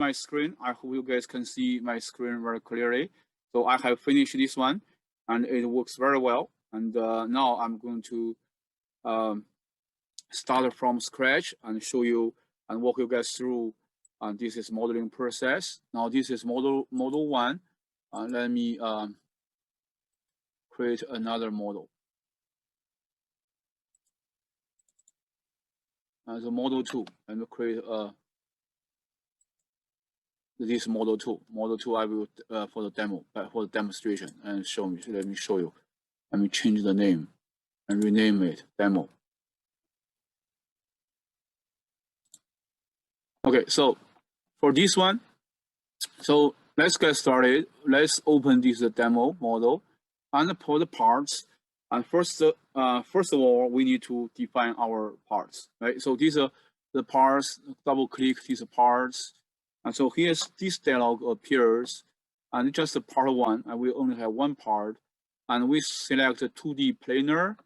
my screen. I hope you guys can see my screen very clearly. So I have finished this one, and it works very well. And now I'm going to start from scratch and show you and walk you guys through. This is modeling process. Now this is model 1. Let me create another model. So model 2. Let me create this model 2. Model 2 I will for the demo, for the demonstration, and show me. Let me show you. Let me change the name and rename it demo. Okay, so for this one, so let's get started. Let's open this demo model and for the parts. And first of all, we need to define our parts, right? So these are the parts. Double click these parts, and so here's this dialog appears, and just part 1, and we only have one part, and we select the 2D planar,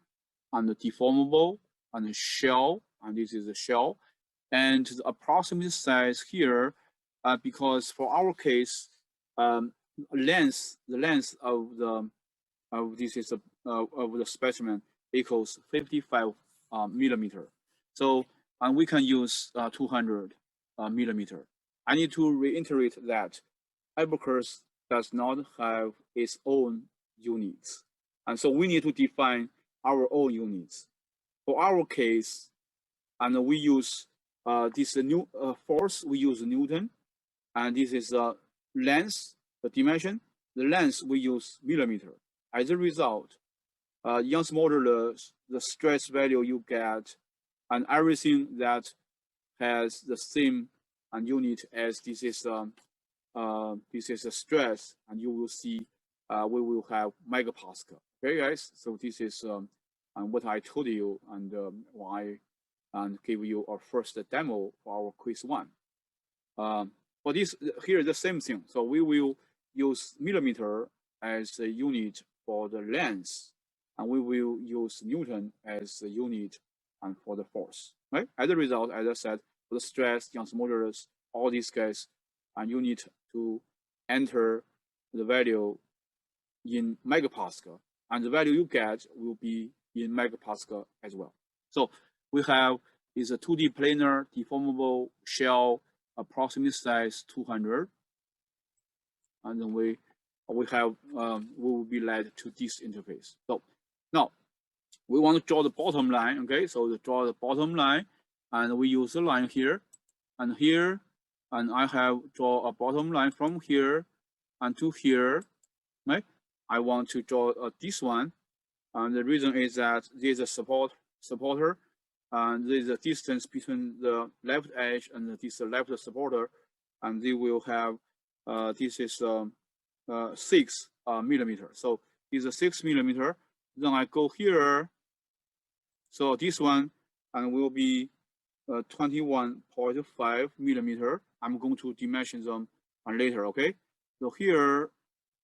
and the deformable, and the shell, and this is the shell, and the approximate size here, because for our case, the length of the specimen equals 55 millimeter. So and we can use 200 millimeter. I need to reiterate that Abaqus does not have its own units, and so we need to define our own units. For our case, and we use this new force. We use Newton, and this is the length, the dimension. The length we use millimeter. As a result, Young's modulus, the stress value you get, and everything that has the same unit as this is a stress, and you will see we will have megapascal. Okay, guys. So this is what I told you, and why and give you our first demo for our quiz 1. For this, here is the same thing. So we will use millimeter as a unit for the length, and we will use Newton as a unit and for the force. Right? As a result, as I said, for the stress, Young's modulus, all these guys, and you need to enter the value in megapascal, and the value you get will be in megapascal as well. So we have is a 2D planar deformable shell, approximate size 200, and then we will be led to this interface. So now we want to draw the bottom line. Okay, so to draw the bottom line, and we use the line here and here, and I have draw a bottom line from here and to here. Right? I want to draw this one, and the reason is that there's a supporter. And there is a distance between the left edge and this left supporter, and they will have this is 6 millimeter. So this is 6 millimeter. Then I go here. So this one and will be 21.5 millimeter. I'm going to dimension them later. Okay. So here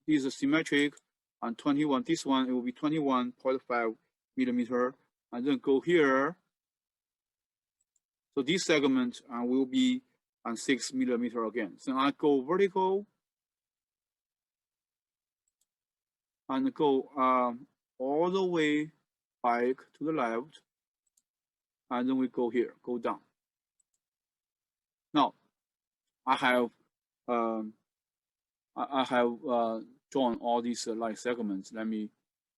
this is symmetric, and 21. This one it will be 21.5 millimeter, and then go here. So this segment will be on 6 millimeter again. So I go vertical and go all the way back to the left, and then we go here, go down. Now I have drawn all these line segments. Let me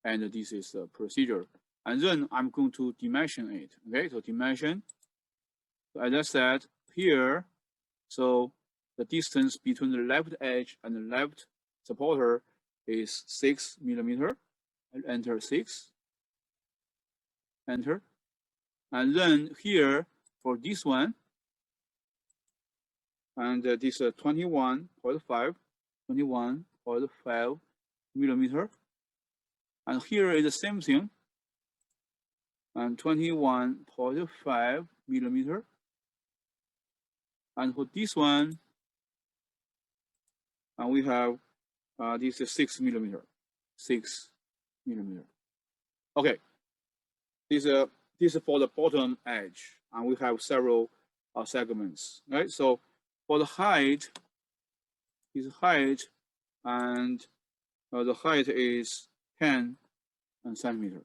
end this is the procedure, and then I'm going to dimension it. Okay, so dimension. As I said here, so the distance between the left edge and the left supporter is 6 millimeter. I'll enter 6. Enter. And then here for this one, and this 21.5 millimeter. And here is the same thing, and 21.5 millimeter. And for this one, we have this is 6 millimeter. 6 millimeter. Okay. This is for the bottom edge, and we have several segments, right? So for the height, this height, and the height is 10 centimeter.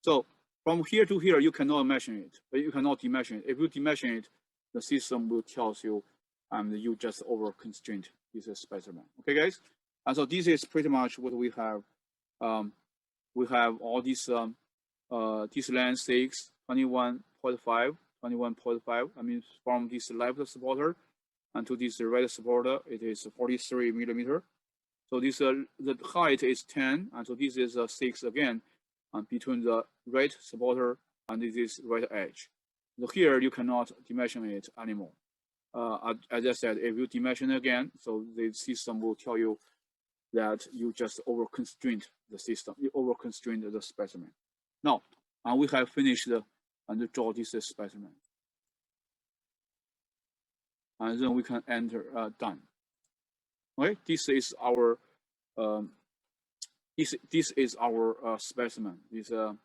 So from here to here, you cannot measure it, but you cannot dimension it. If you dimension it, the system will tell you, and you just over constraint this specimen. Okay, guys. And so this is pretty much what we have. We have all these length 6, 21.5, 21.5. I mean, from this left supporter and to this right supporter, it is 43 millimeter. So this the height is 10, and so this is 6 again, between the right supporter and this right edge. So here you cannot dimension it anymore. As I said, if you dimension again, so the system will tell you that you just over constrained the system, you over constrained the specimen. Now, we have finished and draw this specimen, and then we can enter done. Okay, this is our this is our specimen. Then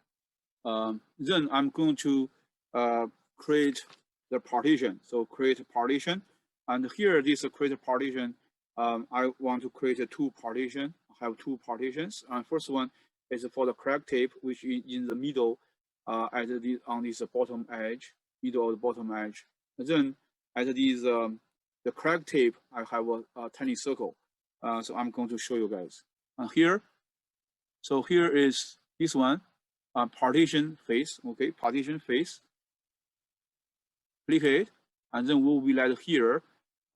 I'm going to create the partition. So create a partition, and here this create a partition. I want to create a 2 partition. I have 2 partitions, and first one is for the crack tip, which is in the middle, on this bottom edge, middle of the bottom edge. And then at this the crack tip, I have a tiny circle. So I'm going to show you guys here. So here is this one, partition face. Okay, partition face. Click it, and then we'll be led here,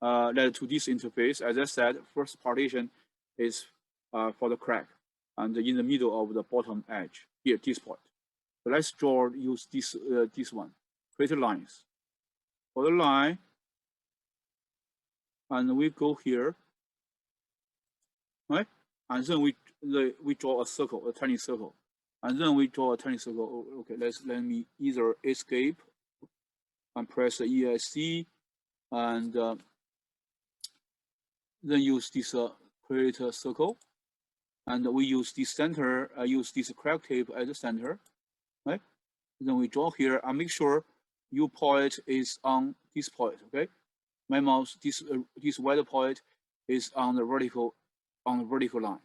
led to this interface. As I said, first partition is for the crack, and in the middle of the bottom edge here, this point. So let's use this one. Create lines for the line, and we go here, right? And then we draw a circle, a tiny circle, and then we draw a tiny circle. Okay, let me either escape and press the ESC, and then use this create a circle, and we use this center. Use this crack tape as the center, right? Then we draw here and make sure your point is on this point. Okay, my mouse this white point is on the vertical line.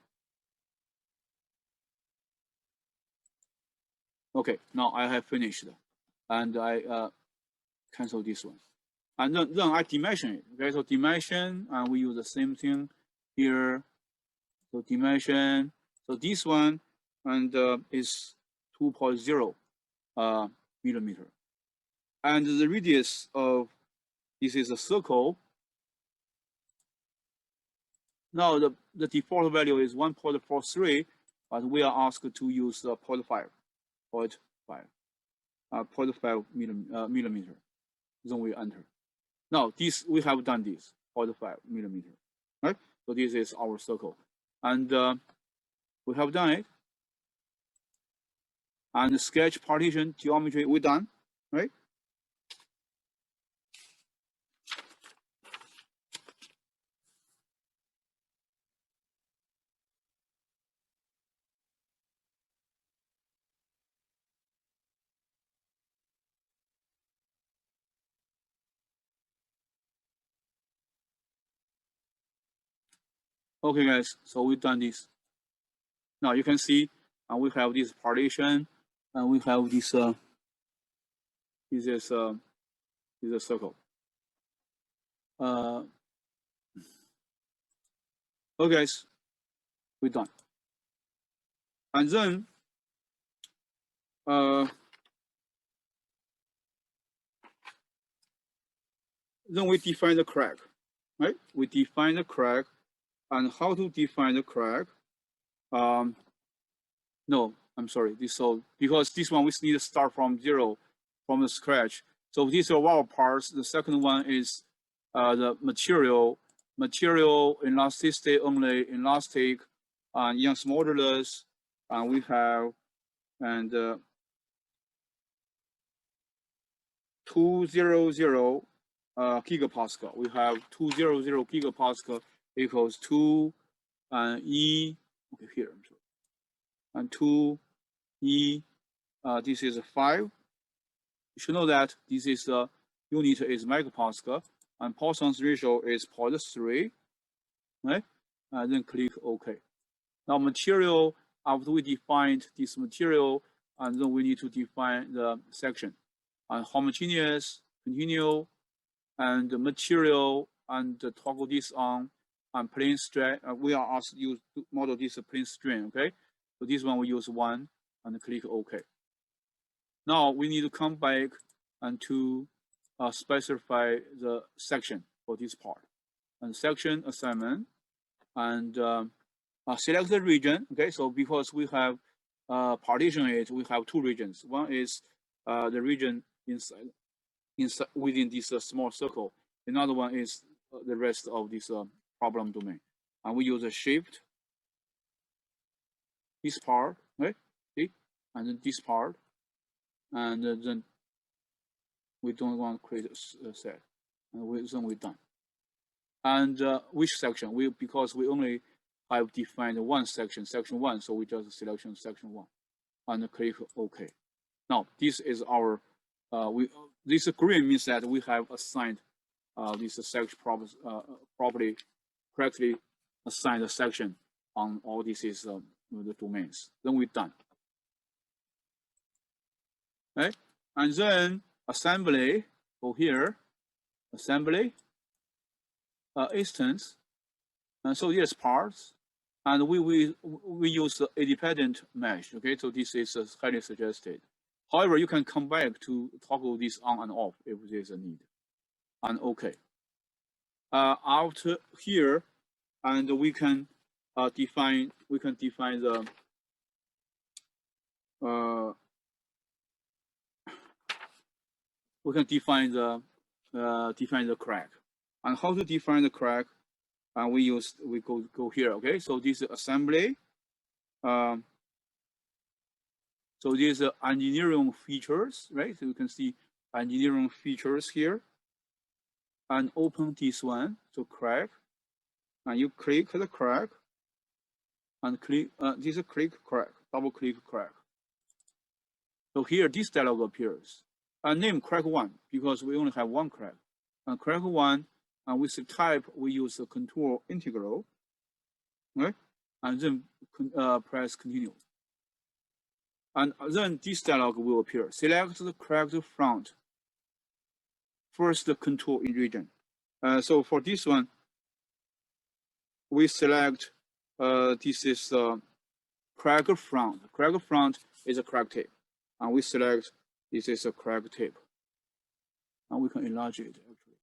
Okay, now I have finished, and I cancel this one, and then I dimension it. Okay, so dimension, and we use the same thing here. So dimension. So this one and is 2.0 millimeter, and the radius of this is a circle. Now the default value is 1.43, but we are asked to use 0.5 millimeter. Then we enter. Now this we have done this 0.5 millimeter, right? So this is our circle, and we have done it. And sketch partition geometry we done, right? Okay, guys, so we've done this. Now you can see we have this partition, and we have this this is a circle. Okay, guys, we're done. And then we define the crack, right? We define the crack. And how to define the crack? No, I'm sorry. Because this one we need to start from 0, from the scratch. So these are our parts. The second one is the material elasticity only, elastic, and Young's modulus, and we have 200 gigapascal. We have 200 gigapascal equals 2 E. Okay, here I'm sorry. And 2 E. This is 5. You should know that this is unit is megapascal, and Poisson's ratio is 0.3, right? And then click OK. Now material, after we defined this material, and then we need to define the section. And homogeneous, continual, and the material, and toggle this on, and plane strain. We are asked to use to model this plane strain, okay? So this one we use 1, and click OK. Now we need to come back and to specify the section for this part. And section assignment, and select the region, okay? So because we have partition it, we have 2 regions. One is the region inside within this small circle. Another one is the rest of this problem domain. And we use a shift, this part, right? Okay? And then this part, and then we don't want to create a set, and then we're done. And which section? Because we only have defined one section, section 1, so we just select section 1, and click OK. Now this is our this green means that we have assigned this section properly correctly assigned a section on all these the domains. Then we're done. Okay, and then assembly. Go here, assembly, instance, and so yes, parts, and we use the independent mesh. Okay, so this is highly suggested. However, you can come back to toggle this on and off if there's a need. And OK. After here, and we can define the define the crack. And how to define the crack? And we go here. Okay, so this is assembly. So these are engineering features, right? So you can see engineering features here. And open this one, so crack. And you click the crack. And click, this is click crack, double click crack. So here this dialog appears. And name crack 1, because we only have one crack. And crack 1, and with the type, we use the contour integral, right? And then press continue. And then this dialog will appear. Select the cracked front. First, the contour in region. So for this one, we select this is crack front. Crack front is a crack tip, and we select this is a crack tip, and we can enlarge it actually.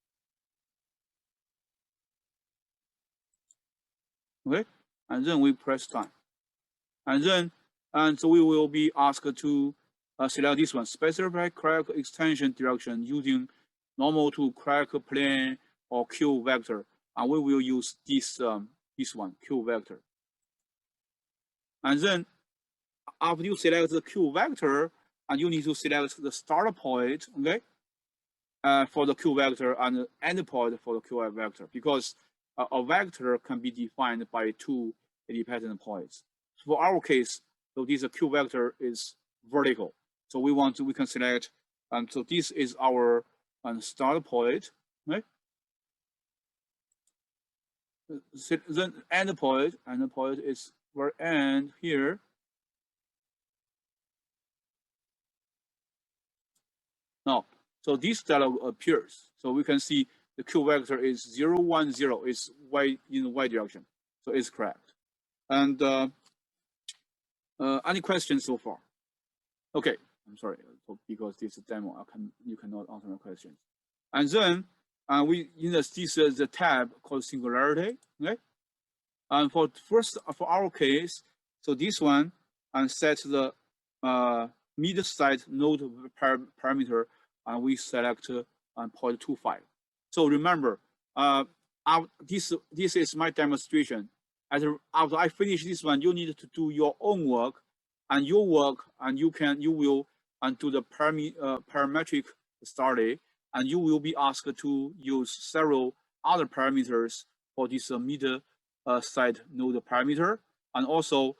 Okay, and then we press done, and so we will be asked to select this one. Specify crack extension direction using normal to crack plane or Q vector, and we will use this this one, Q vector. And then after you select the Q vector, and you need to select the start point, okay, for the Q vector and end point for the Q vector, because a vector can be defined by 2 independent points. For our case, so this Q vector is vertical, so we can select, and so this is our start point, right? Then end point is where end here. Now, so this dialog appears. So we can see the Q vector is 0, 1, 0. It's y in the y direction, so it's correct. And any questions so far? Okay, I'm sorry, because this is a demo, you cannot answer my questions. And then we this is the tab called Singularity, okay? And for our case, so this one and set the mid-side node parameter, and we select 0.25. So remember, this is my demonstration. After I finish this one, you need to do your own work, and you will do the parametric study, and you will be asked to use several other parameters for this mid-side node parameter, and also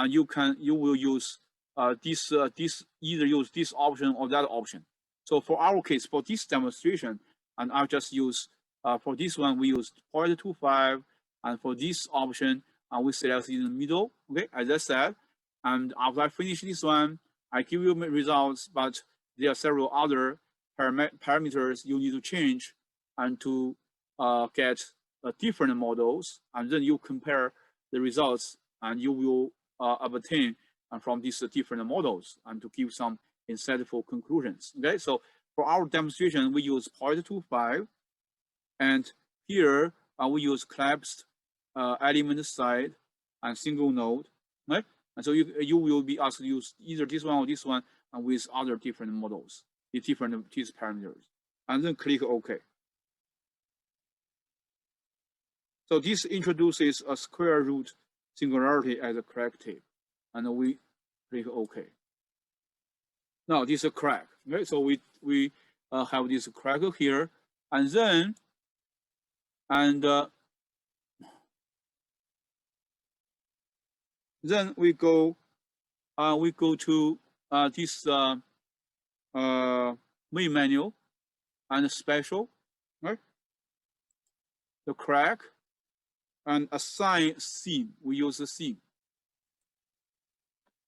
you will use either use this option or that option. So for our case, for this demonstration, and I'll just use for this one, we use 0.25, and for this option, we select in the middle, okay, as I said. And after I finish this one, I give you results, but there are several other parameters you need to change and to get different models, and then you compare the results, and you will obtain from these different models and to give some insightful conclusions. Okay, so for our demonstration, we use 0.25, and here we use collapsed element side and single node, right? And so you will be asked to use either this one or this one, and with other different models, the different these parameters, and then click OK. So this introduces a square root singularity as a corrective, and we click OK. Now this is a crack, right? So we have this crack here, and then then we go to this main menu and special, right? The crack and assign seam. We use the seam,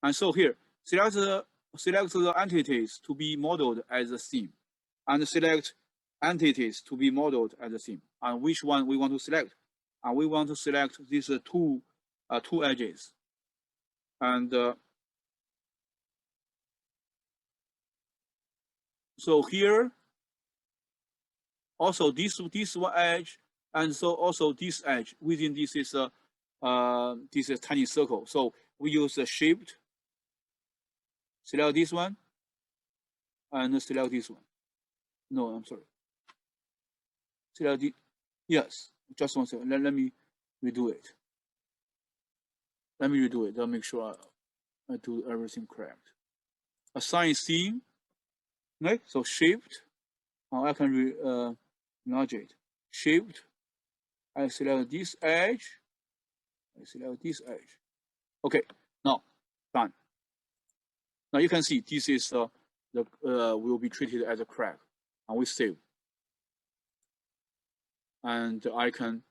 and so here select the entities to be modeled as a seam, and select entities to be modeled as a seam. And which one we want to select? And we want to select these two edges, and so here also this one edge, and so also this edge within this is a tiny circle. So we use the shift, select this one, and select this one. No, I'm sorry. Select the, yes, just one second. Let me redo it. Let me redo it. I'll make sure I do everything correct. Assign seam, right? So shift. I can enlarge it. Shift. I select this edge. I select this edge. Okay, now done. Now you can see this is will be treated as a crack, and we save. And I can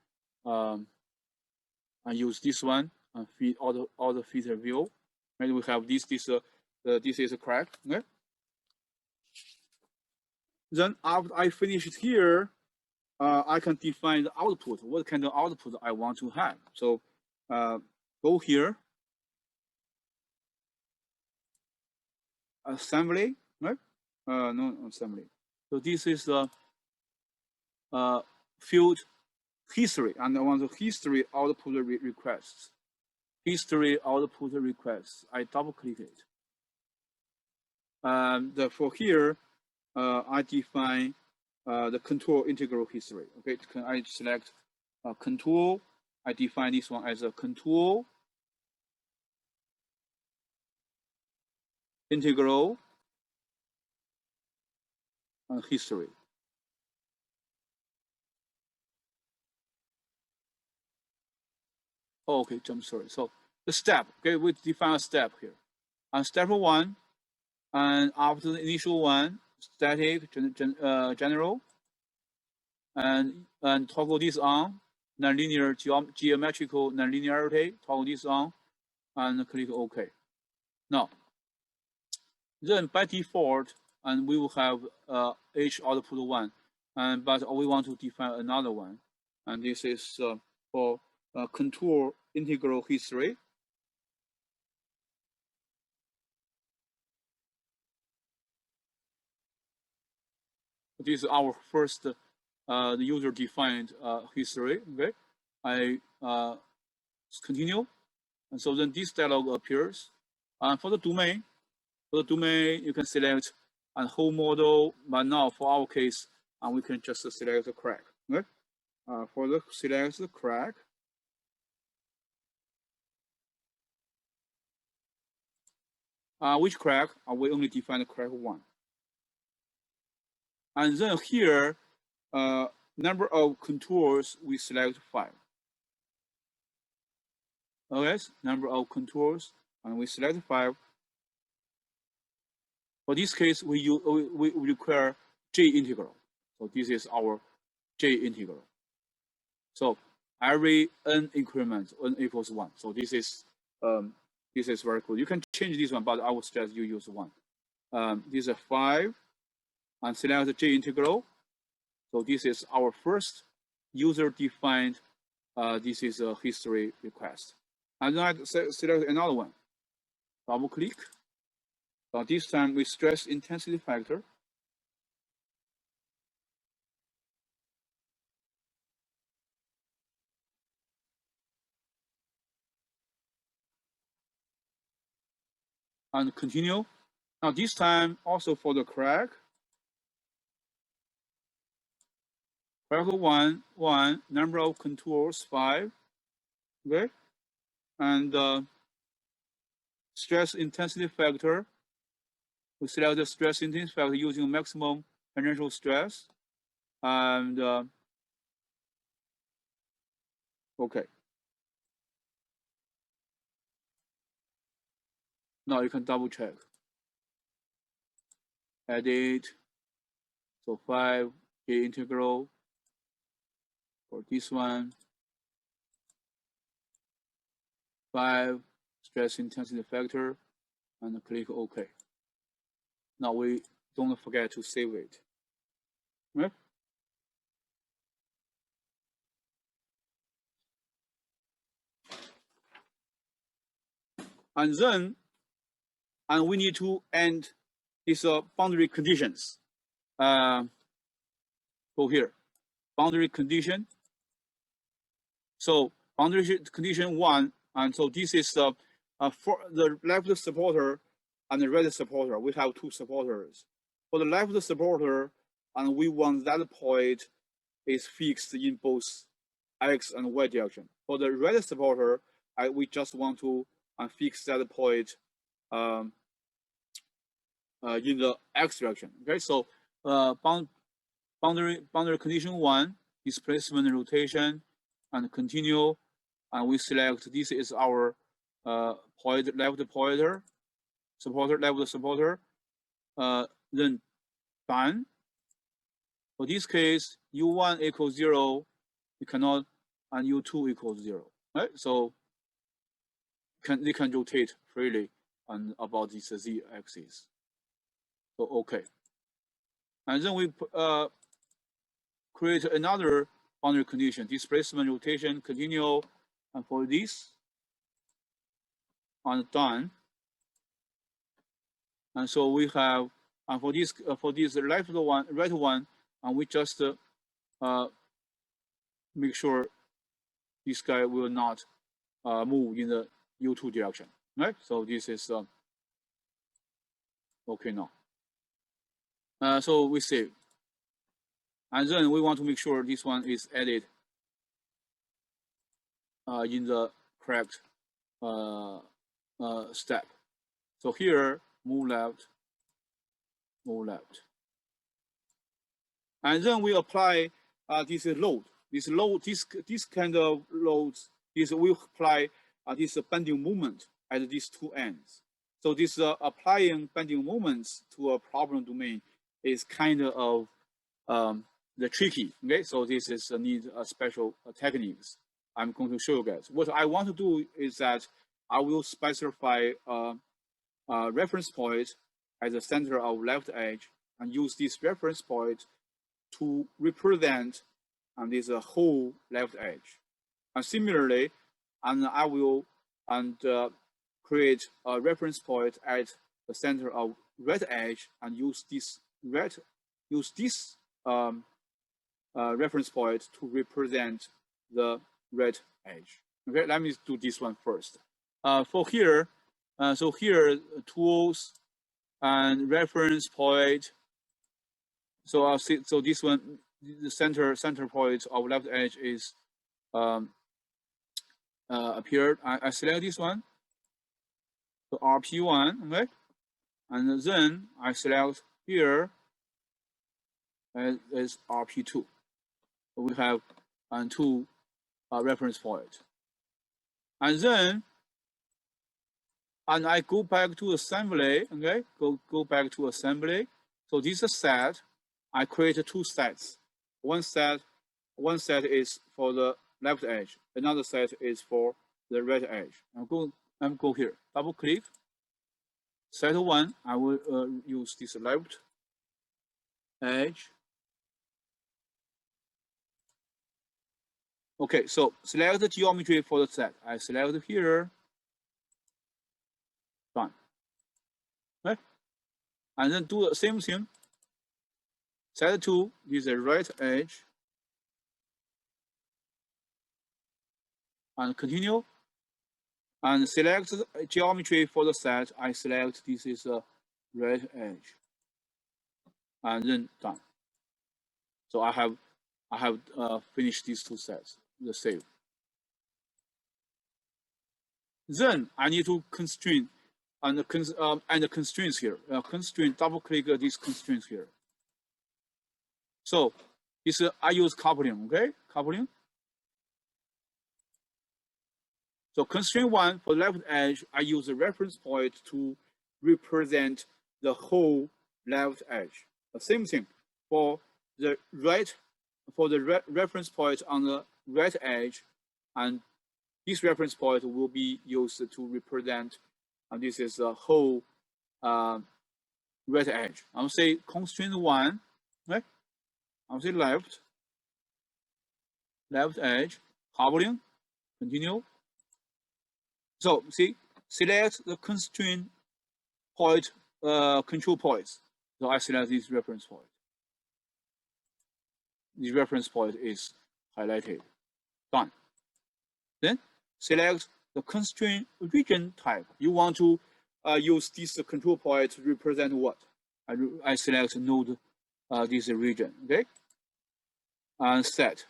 I use this one and feed all the feature view. And we have this is a crack. Okay. Then after I finish it here, I can define the output. What kind of output I want to have? So go here, assembly, right? No assembly. So this is the field history, and I want the history output requests. History output requests. I double click it. And for here, I define the control integral history. Okay, I select control. I define this one as a control integral history. Oh, okay, I'm sorry. So the step, okay, we define a step here. And step one, and after the initial one, static general, and toggle this on, nonlinear geometrical nonlinearity, toggle this on, and click OK. Now, then by default, and we will have H output one, but we want to define another one, and this is for contour integral history. This is our first the user-defined history. Okay, I continue, and so then this dialog appears. For the domain, you can select a whole model, but now for our case, we can just select the crack. Okay, for the select the crack. Which crack? We only define the crack one. And then here, number of contours, we select 5. Okay, number of contours, and we select 5. For this case, we require J integral. So this is our J integral. So every n increment, n equals 1. So this is very cool. You can change this one, but I would suggest you use 1. This is 5, and select the J integral. So this is our first user-defined. This is a history request. And then I select another one. Double click. This time with stress intensity factor. And continue. Now this time also for the crack. Crack 1, number of contours 5. Okay. And stress intensity factor. We select the stress intensity factor using maximum tangential stress. And okay. Now you can double check. Edit. So 5 J integral for this one. 5 stress intensity factor, and click OK. Now we don't forget to save it. Right? And then, we need to end these boundary conditions. Go here, boundary condition. So boundary condition 1, and so this is for the left supporter and the right supporter. We have 2 supporters. For the left supporter, and we want that point is fixed in both x and y direction. For the right supporter, we just want to fix that point in the x direction. Okay, so boundary condition 1, displacement rotation, and continue, and we select this is our left pointer, left supporter, then done. For this case, u1 equals 0, you cannot, and u2 equals 0. Right? So they can rotate freely and about this z-axis. So okay. And then we create another boundary condition, displacement rotation continue, and for this, and done. And so we have, and for this right one, and we just make sure this guy will not move in the u2 direction, right? So this is okay now. So we save, and then we want to make sure this one is added in the correct step. So here, move left, and then we apply this load. This kind of loads. This we apply this bending moment at these 2 ends. So this applying bending moments to a problem domain is kind of the tricky. Okay, so this is need special techniques. I'm going to show you guys. What I want to do is that I will specify a reference point at the center of left edge and use this reference point to represent this whole left edge. And similarly, and I will create a reference point at the center of right edge and use this reference point to represent the right edge. Okay, let me do this one first. For here, so here tools and reference point. So I'll see. So this one, the center point of left edge is appeared. I select this one. So RP1, okay, and then I select here as RP2. So we have 2 reference points, and then I go back to assembly. Okay, go back to assembly. So this set, I create 2 sets. One set one set is for the left edge, another set is for the right edge. I'm go here, double click. Set 1, I will use this left edge. Okay, so select the geometry for the set. I select here. Done. Right? And then do the same thing. Set 2 is the right edge. And continue. And select the geometry for the set. I select this is a right edge. And then done. So I have finished these two sets. The save. Then I need to constrain and the constraints here. Constraint, double click these constraints here. So this I use coupling, okay? Coupling. So constraint 1 for left edge, I use the reference point to represent the whole left edge. The same thing for the reference point on the right edge, and this reference point will be used to represent, and this is the whole right edge. I'll say constraint 1, right? I'll say left edge, coupling, continue. So see, select the constraint point, control points. So I select this reference point. This reference point is highlighted. Done. Then select the constraint region type. You want to use this control point to represent what? I select node this region, okay? And set,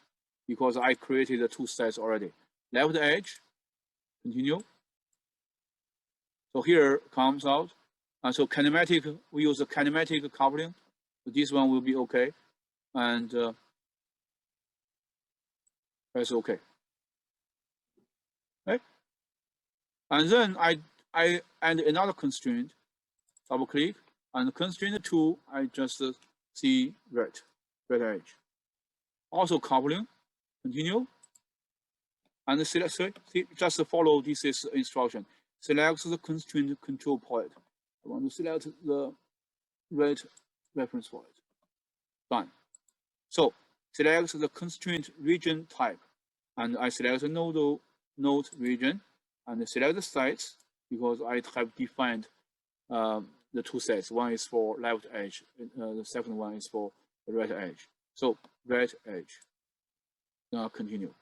because I created the two sets already. Left edge, continue. So here comes out. And so kinematic, we use a kinematic coupling. So this one will be okay. And that's okay. Right? And then I add another constraint, double click, and constraint 2, I just see right edge. Also coupling, continue. And select, see, just follow this instruction. Select the constraint control point. I want to select the right reference point. Done. So select the constraint region type, and I select the node region, and select the sites because I have defined the two sets. One is for left edge, the second one is for the right edge. So right edge. Now continue.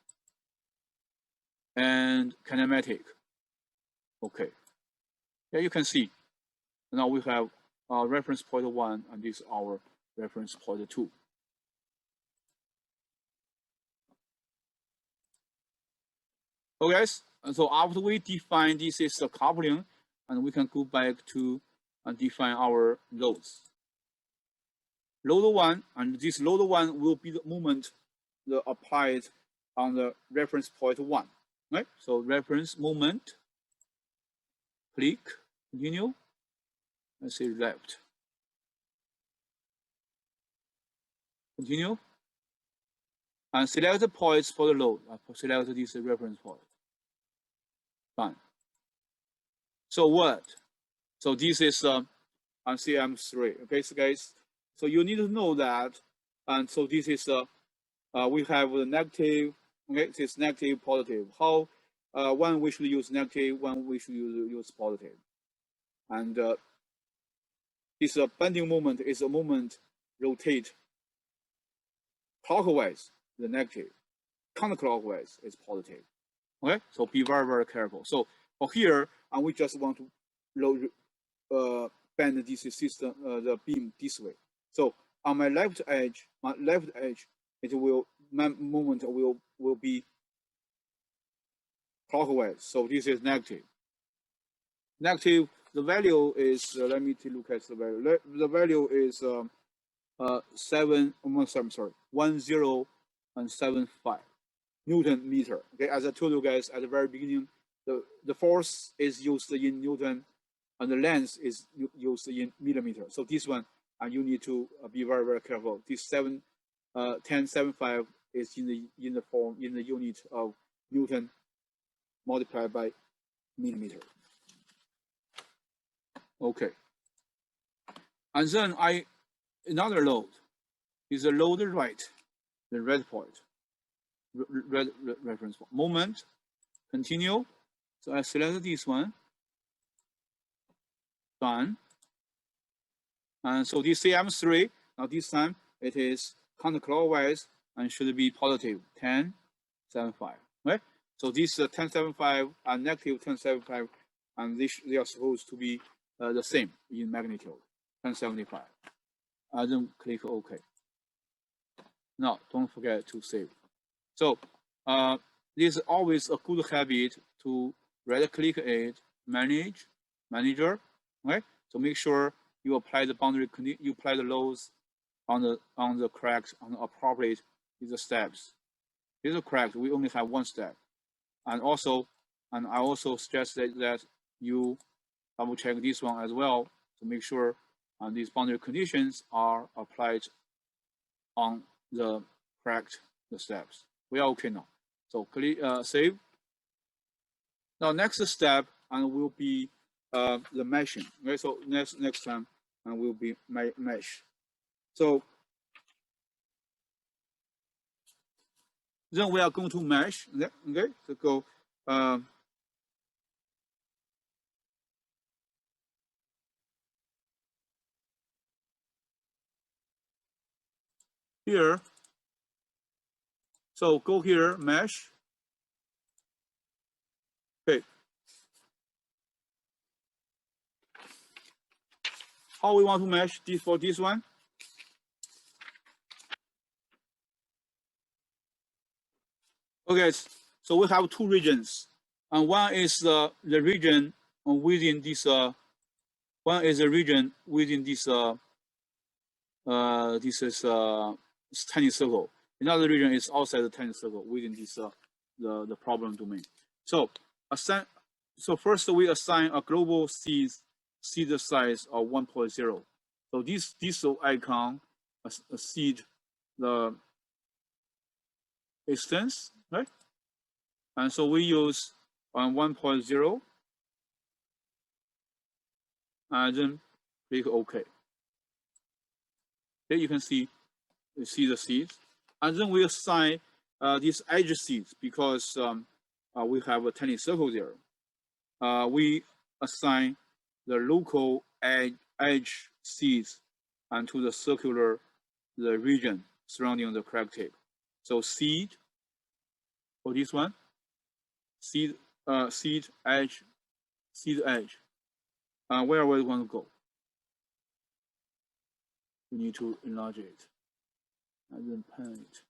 And kinematic. Okay. Yeah, you can see. Now we have reference point 1, and this is our reference point 2. Okay, guys. And so after we define this is the coupling, and we can go back to define our loads. Load 1, and this load 1 will be the moment applied on the reference point 1. Right? So reference moment, click, continue. Let's say left. Continue. And select the points for the load. Select this reference point. Done. So what? So this is on CM3. Okay, so guys. So you need to know that. And so this is we have the negative. Okay, this is negative, positive. How when we should use negative, when we should use positive. And this bending moment is a moment rotate clockwise, the negative. Counterclockwise is positive. Okay, so be very, very careful. So for here, and we just want to bend this system, the beam this way. So on my left edge, it will moment will be clockwise. So this is negative. Negative. The value is let me look at the value. The value is 1075 Newton meter. Okay, as I told you guys at the very beginning, the force is used in Newton, and the length is used in millimeter. So this one, and you need to be very, very careful. This 1075 is in the unit of Newton multiplied by millimeter. Okay. And then another load is a load right, the red point, red reference point. Moment, continue. So I select this one, done. And so this CM3, now this time it is counterclockwise and should be positive 10.75, right? So this 10.75 and negative 10.75, and they are supposed to be the same in magnitude, 10.75. And then click OK. Now, don't forget to save. So this is always a good habit to right-click it, manager, right? So make sure you apply the boundary, you apply the loads on the correct, on the appropriate steps. These are correct. We only have one step, and I also suggest that you double check this one as well to make sure these boundary conditions are applied on the correct steps. We are okay now. So click save. Now next step will be the meshing. Okay, so next time will be mesh. So then we are going to mesh. Okay, so go. Here, so go here, mesh. Okay. How we want to mesh this for this one? Okay, so we have two regions, and one is the region within this. One is the region within this. This is tiny circle. Another region is outside the tiny circle within this the problem domain. So so first we assign a global seed size of 1.0. So this icon seed the extents, right? And so we use 1.0 and then click OK. Here you can see the seeds, and then we assign these edge seeds because we have a tiny circle there. We assign the local edge seeds and to the circular region surrounding the crack tip. So seed for this one, seed edge. Where are we going to go? We need to enlarge it and then pan it.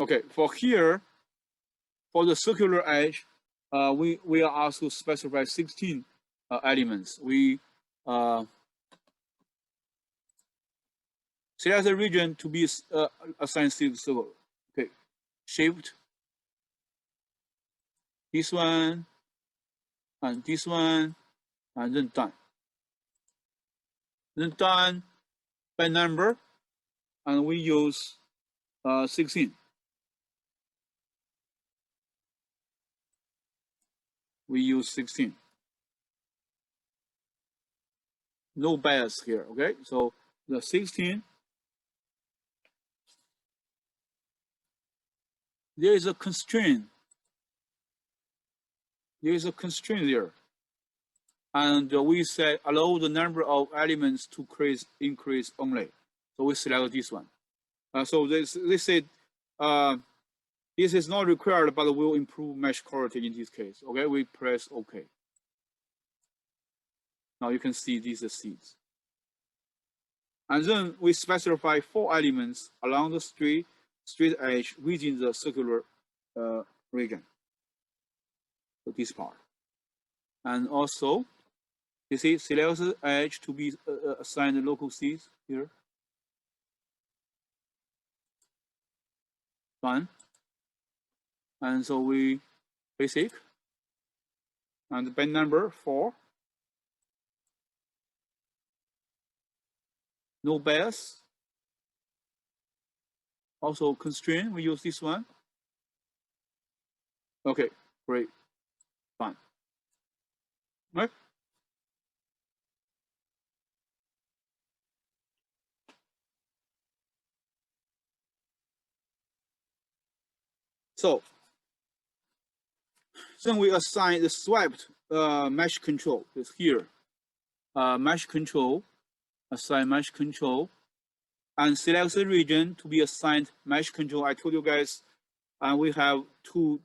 Okay, for here, for the circular edge, we are asked to specify 16 elements. We select the region to be assigned circle. Okay, shift this one and this one, and then done. Then done by number, and we use 16. We use 16. No bias here, okay? So the 16, there is a constraint. There is a constraint there. And we say allow the number of elements to increase only. So we select this one. So they said this is not required, but will improve mesh quality in this case. Okay, we press OK. Now you can see these seeds. And then we specify 4 elements along the straight edge within the circular region. So this part. And also, you see, select the edge to be assigned local seeds here. Done. And so we basic and by number 4. no bias. Also constraint, we use this one. Okay, great, fine. Right? So then we assign the swept mesh control. Is here. Mesh control, assign mesh control, and select the region to be assigned mesh control. I told you guys, and we have two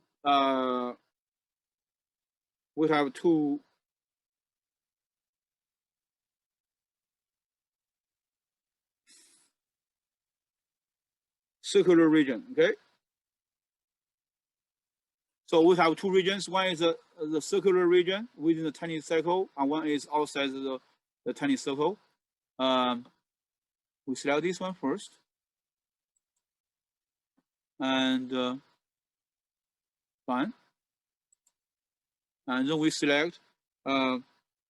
circular region. Okay. So we have two regions. One is the circular region within the tiny circle, and one is outside the tiny circle. We select this one first, and fine. And then we select.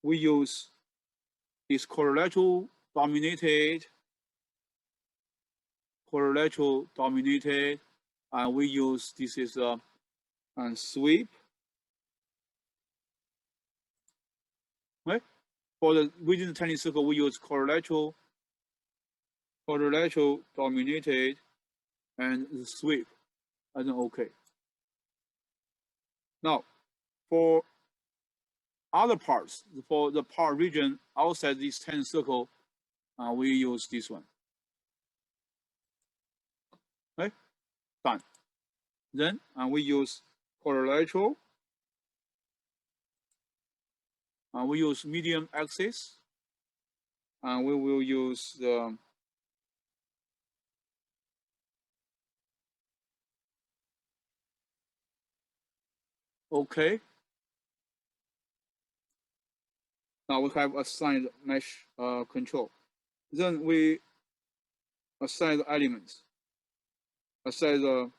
We use this quadrilateral dominated, and we use this is and sweep. Right? For the within the tiny circle, we use quadrilateral dominated and the sweep, and then OK. Now, for other parts, for the part region outside this tiny circle, we use this one. Right? Fine. Then we use quadrilateral. We use medium axis, and we will use the OK. Now we have assigned mesh control. Then we assign the elements. Assign the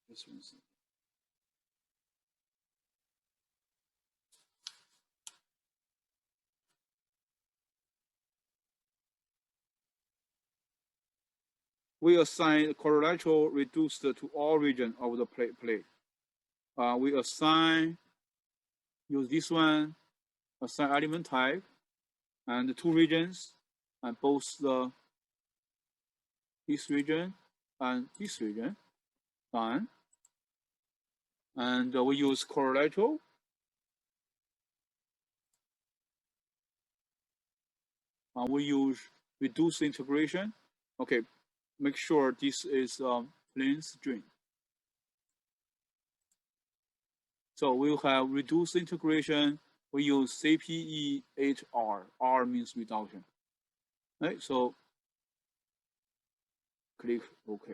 this one. We assign quadrilateral reduced to all region of the plate. We assign, use this one, assign element type, and the two regions, and both this region and this region. Fine. And we use quadrilateral. We use reduced integration. Okay, make sure this is plane string. So we'll have reduced integration. We use CPE8R. R means reduction. Right? So click OK.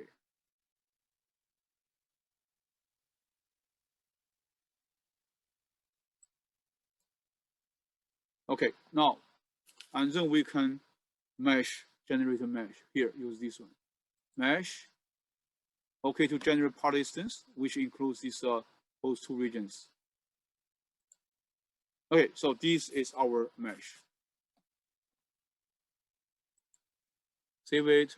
Okay, now, and then we can generate a mesh. Here, use this one. Mesh. Okay, to generate part distance, which includes these those two regions. Okay, so this is our mesh. Save it.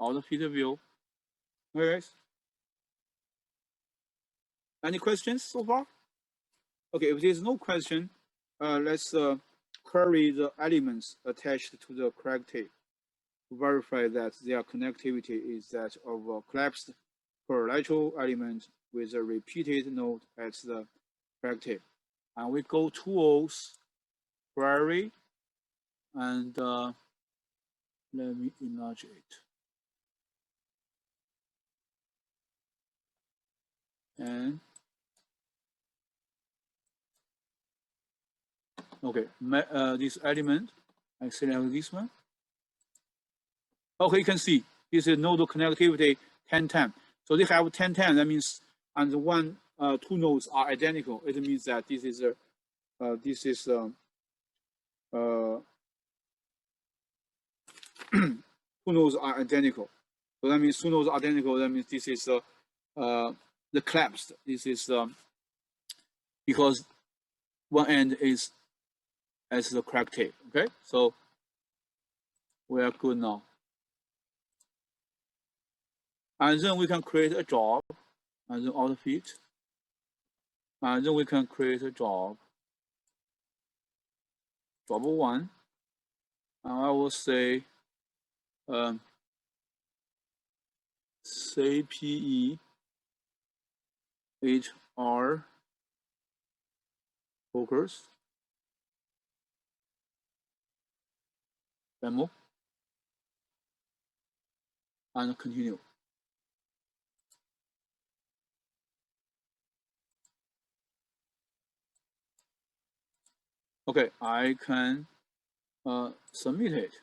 Out of field view. Okay, guys. Any questions so far? Okay, if there's no question, let's query the elements attached to the corrective to verify that their connectivity is that of a collapsed quadrilateral element with a repeated node at the corrective. And we go tools, query, and let me enlarge it. And okay, this element, I select this one. Okay, you can see this is node connectivity 10-10. So they have 10-10. That means, and two nodes are identical. It means that this is two nodes are identical. So that means two nodes are identical. That means this is the collapsed. This is because one end is as the crack tip. Okay, so we are good now. And then we can create a job, and then outfit. And then we can create a job 1. And I will say CPE HR focus demo and continue. Okay, I can submit it.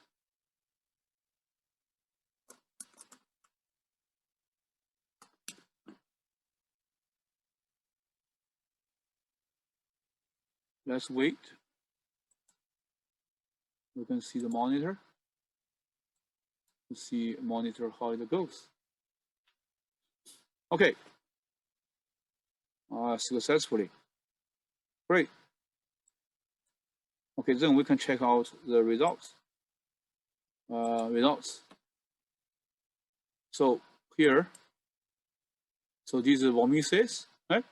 Let's wait. You can see the monitor. You see monitor how it goes. Okay. Successfully. Great. Okay, then we can check out the results. So here, so this is vermices, right?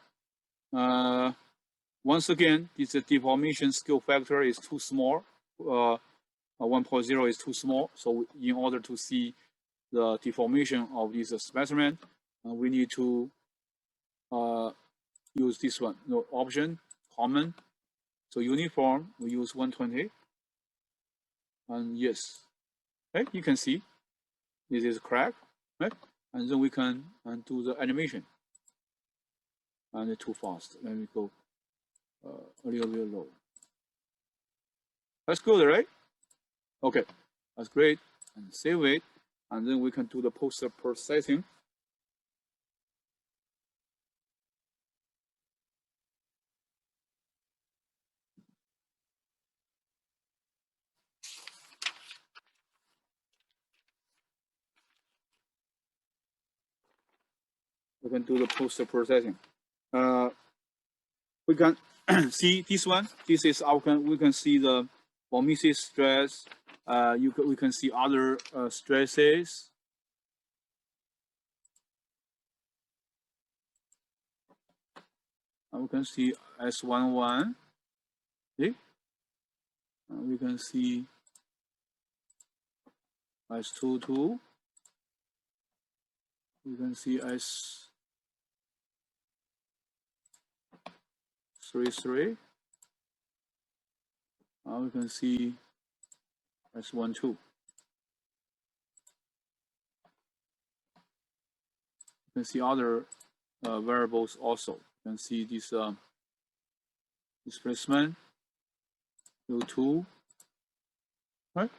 Once again, this deformation scale factor is too small. 1.0 is too small. So in order to see the deformation of this specimen, we need to use this one. No, option, common. So uniform, we use 120. And yes, right? You can see this is crack, right? And then we can do the animation. And too fast. Let me go a little bit low. That's good, right? Okay, that's great. And save it. And then we can do the post-processing. We can do the post-processing. We can see this one. This is our. We can see the vermices stress. We can see other stresses. And we can see S11. Okay. And we can see S22. We can see S33. We can see S12. You can see other variables also. You can see this displacement, U2, right?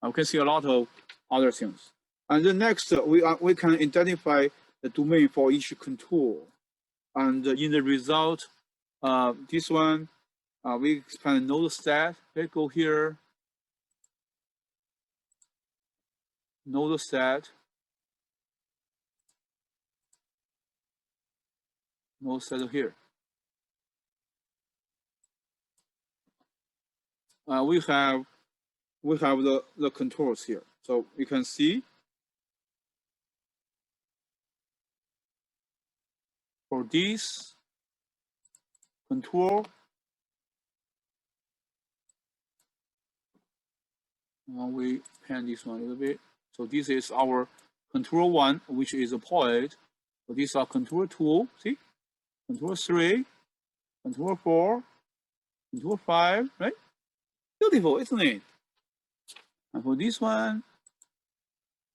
And we can see a lot of other things. And then next, we can identify the domain for each contour. And in the result, this one, we expand node set. Okay, go here. Node set. Node set here. We have the contours here. So you can see for this contour, we pan this one a little bit. So this is our contour 1, which is a point. So these are contour 2, see? Contour 3, contour 4, contour 5, right? Beautiful, isn't it? And for this one,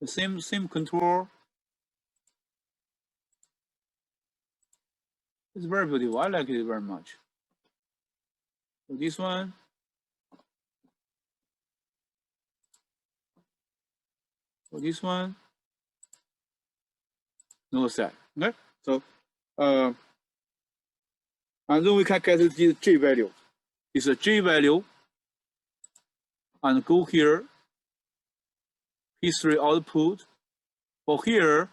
the same contour. It's very beautiful. I like it very much. So this one. For this one. No set. Okay. So and then we can get this J value. It's a J value. And go here. History output. For here,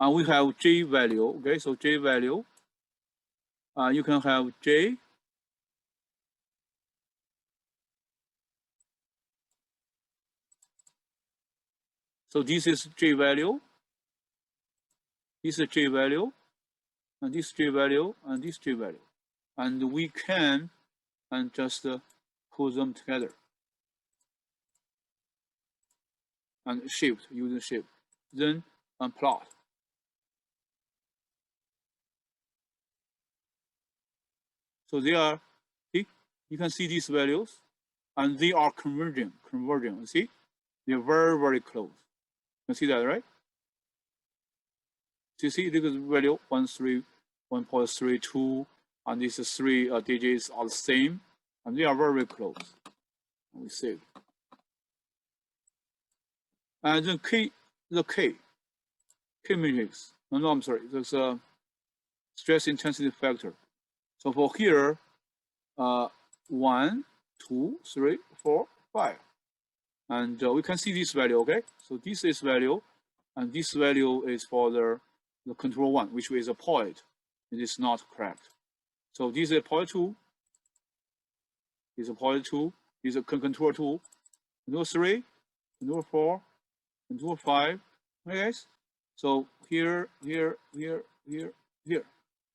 we have J value. Okay, so J value. You can have J So this is J value, this is J value, and this J value, and this J value. And we can just put them together and shift, using shift, then plot. So they are, see, you can see these values, and they are converging, you see? They're very, very close. You see that, right? So you see this value 1.32, and these three digits are the same, and they are very, very close. We save. And then K matrix. No, I'm sorry. There's a stress intensity factor. So for here, 1, 2, 3, 4, 5. And we can see this value, okay? So this is value, and this value is for the control 1, which is a point. It is not correct. So this is point 2. This is point 2. This is control 2. Control 3. Control 4. Control 5. Okay, guys? So here.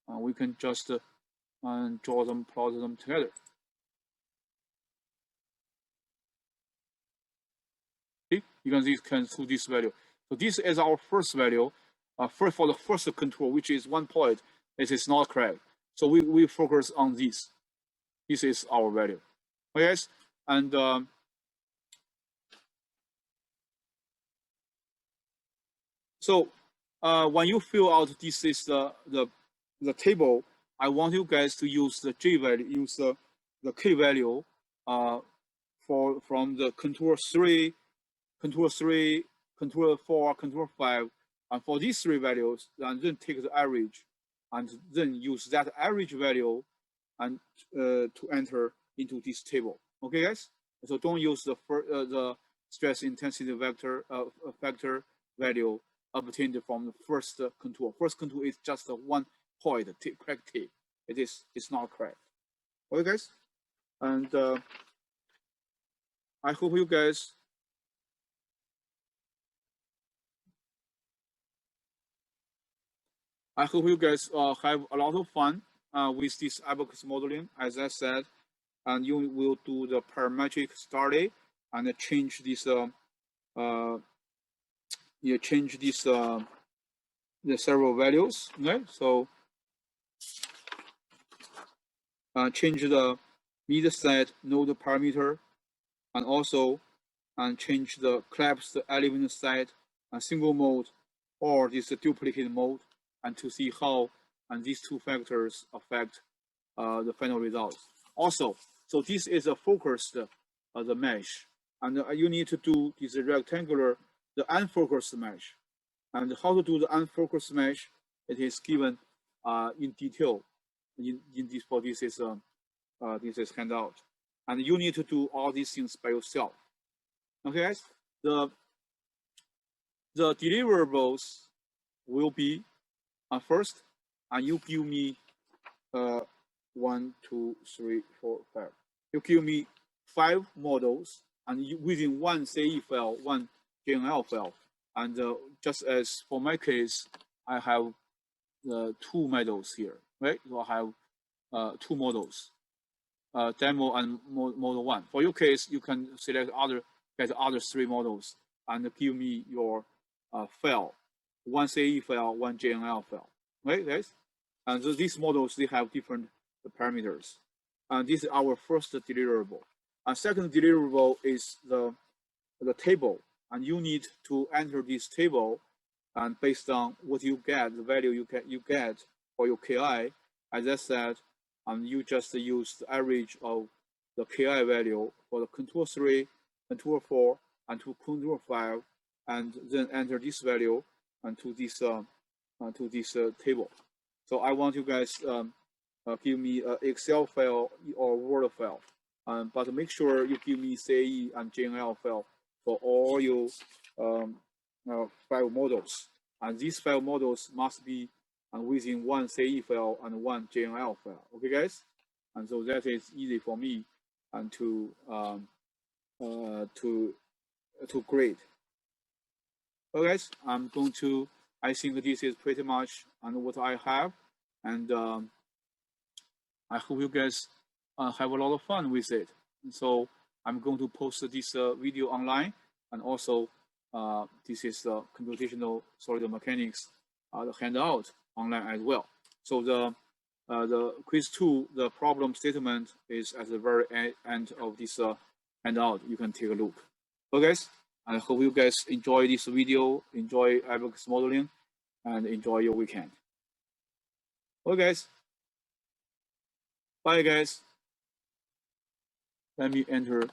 We can just draw them, plot them together. See? You can see this value. So this is our first value. For the first control, which is 1 point, it is not correct. So we focus on this. This is our value. Okay, guys? And so when you fill out this is the table, I want you guys to use the J value, use the K value from the control 3, control 4, control 5, and for these 3 values, and then take the average, and then use that average value and to enter into this table. Okay, guys? So don't use the stress intensity vector factor value obtained from the first contour. First contour is just a 1 point correct T. It's not correct. Okay, guys? And I hope you guys have a lot of fun with this Abaqus modeling, as I said, and you will do the parametric study and change this the several values. Okay, so change the mid set node parameter, and also change the collapsed element set single mode or this duplicate mode, and to see how these 2 factors affect the final results. Also, so this is a focused the mesh, and you need to do this rectangular, the unfocused mesh. And how to do the unfocused mesh, it is given in detail in this, for this is handout. And you need to do all these things by yourself. Okay, guys? The deliverables will be first, and you give me 1, 2, 3, 4, 5. You give me 5 models, and within 1 CE file, 1 JNL file. And just as for my case, I have 2 models here, right? So I have 2 models, demo and model 1. For your case, you can select get other 3 models and give me your file, 1 CE file, 1 JNL file, right, guys? And so these models, they have different parameters. And this is our first deliverable. And second deliverable is the table. And you need to enter this table, and based on what you get, the value you get for your KI, as I said, you just use the average of the KI value for the contour 3, contour 4, and to contour 5, and then enter this value to this table. So I want you guys give me an Excel file or Word file, but make sure you give me CE and JNL file for all your 5 models. And these 5 models must be within 1 CE file and 1 JNL file. Okay, guys? And so that is easy for me and to grade. Well, guys, I think this is pretty much what I have, and I hope you guys have a lot of fun with it. So I'm going to post this video online, and also this is the computational solid mechanics the handout online as well. So the quiz 2, the problem statement is at the very end of this handout. You can take a look. So guys, I hope you guys enjoy this video, enjoy Abaqus modeling, and enjoy your weekend. Okay, guys. Bye, guys. Let me enter